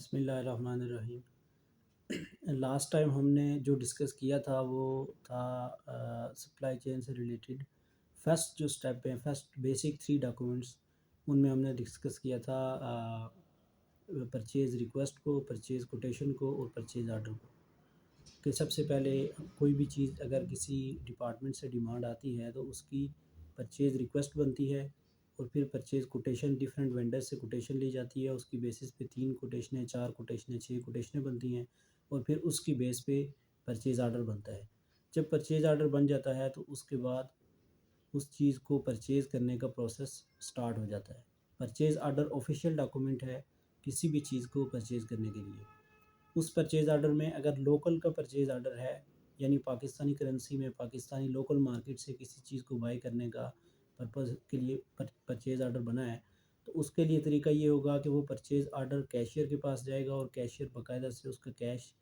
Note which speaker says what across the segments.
Speaker 1: बिस्मिल्लाहिर्रहमानिर्रहीम। Last time हमने जो डिस्कस किया था वो था सप्लाई चेन से रिलेटेड फर्स्ट जो स्टेप है, फर्स्ट बेसिक 3 डॉक्यूमेंट्स, उनमें हमने डिस्कस किया था परचेज़ रिक्वेस्ट को, परचेज़ कोटेशन को और परचेज़ ऑर्डर को। कि सबसे पहले कोई भी चीज़ अगर किसी डिपार्टमेंट से डिमांड आती है तो उसकी परचेज़ रिक्वेस्ट बनती है और फिर परचेज़ कोटेशन डिफरेंट वेंडर से कोटेशन ली जाती है। उसकी बेसिस पे 3 कोटेशनें, 4 कोटेशनें, 6 कोटेशनें बनती हैं और फिर उसकी बेस पे परचेज़ ऑर्डर बनता है। जब परचेज़ ऑर्डर बन जाता है तो उसके बाद उस चीज़ को परचेज़ करने का प्रोसेस स्टार्ट हो जाता है। परचेज़ ऑर्डर ऑफिशियल डॉक्यूमेंट है किसी भी चीज़ को परचेज़ करने के लिए। उस परचेज़ ऑर्डर में अगर लोकल का परचेज़ ऑर्डर है, यानी पाकिस्तानी करेंसी में पाकिस्तानी लोकल मार्केट से किसी चीज़ को बाय करने का पर्पज़ के लिए परचेज़ ऑर्डर बना है, तो उसके लिए तरीका ये होगा कि वो परचेज़ ऑर्डर कैशियर के पास जाएगा और कैशियर बाकायदा से उसका कैश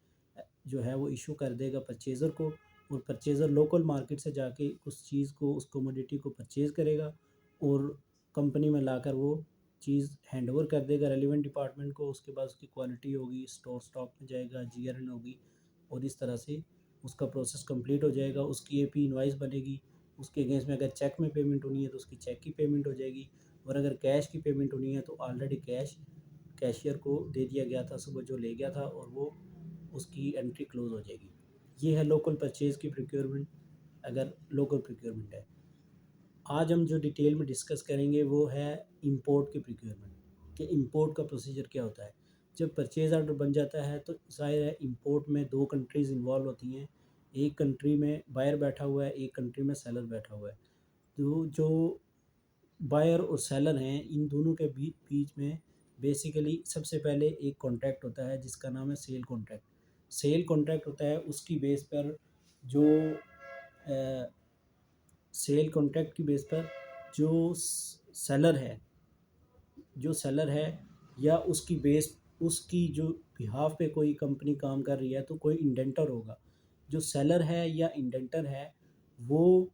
Speaker 1: जो है वो इशू कर देगा परचेज़र को, और परचेज़र लोकल मार्केट से जाके उस चीज़ को, उस कमोडिटी को परचेज़ करेगा और कंपनी में लाकर वो चीज़ हैंडओवर कर देगा रेलिवेंट डिपार्टमेंट को। उसके बाद उसकी क्वालिटी होगी, स्टॉक में जाएगा, जीआरएन होगी और इस तरह से उसका प्रोसेस कंप्लीट हो जाएगा। उसकी एपी इनवाइस बनेगी, उसके अगेंस्ट में अगर चेक में पेमेंट होनी है तो उसकी चेक की पेमेंट हो जाएगी, और अगर कैश की पेमेंट होनी है तो ऑलरेडी कैश कैशियर को दे दिया गया था, सुबह जो ले गया था, और वो उसकी एंट्री क्लोज़ हो जाएगी। ये है लोकल परचेज़ की प्रोक्योरमेंट, अगर लोकल प्रोक्योरमेंट है। आज हम जो डिटेल में डिस्कस करेंगे वो है इंपोर्ट की प्रोक्योरमेंट, कि इंपोर्ट का प्रोसीजर क्या होता है। जब परचेज़ ऑर्डर बन जाता है तो ज़ाहिर है इंपोर्ट में 2 कंट्रीज़ इन्वॉल्व होती हैं। एक कंट्री में बायर बैठा हुआ है, एक कंट्री में सेलर बैठा हुआ है। तो जो बायर और सेलर हैं, इन दोनों के बीच में बेसिकली सबसे पहले एक कॉन्ट्रैक्ट होता है जिसका नाम है सेल कॉन्ट्रैक्ट। सेल कॉन्ट्रैक्ट होता है, उसकी बेस पर जो सेल कॉन्ट्रैक्ट की बेस पर जो सेलर है, जो सेलर है या उसकी बेस, उसकी जो बिहाफ पे कोई कंपनी काम कर रही है तो कोई इंडेंटर होगा। जो सेलर है या इंडेंटर है वो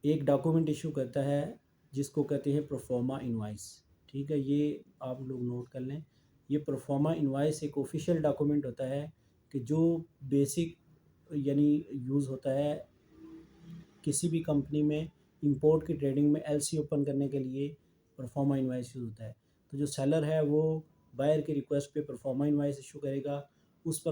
Speaker 1: एक डॉक्यूमेंट इशू करता है जिसको कहते हैं प्रोफार्मा इनवाइस। ठीक है, ये आप लोग नोट कर लें। ये प्रोफार्मा इनवाइस एक ऑफिशियल डॉक्यूमेंट होता है कि जो बेसिक यानी यूज़ होता है किसी भी कंपनी में इंपोर्ट की ट्रेडिंग में एलसी ओपन करने के लिए प्रोफार्मा इनवाइस यूज़ होता है। तो जो सेलर है वो बायर की रिक्वेस्ट पे प्रोफार्मा इनवाइस इशू करेगा। उस पर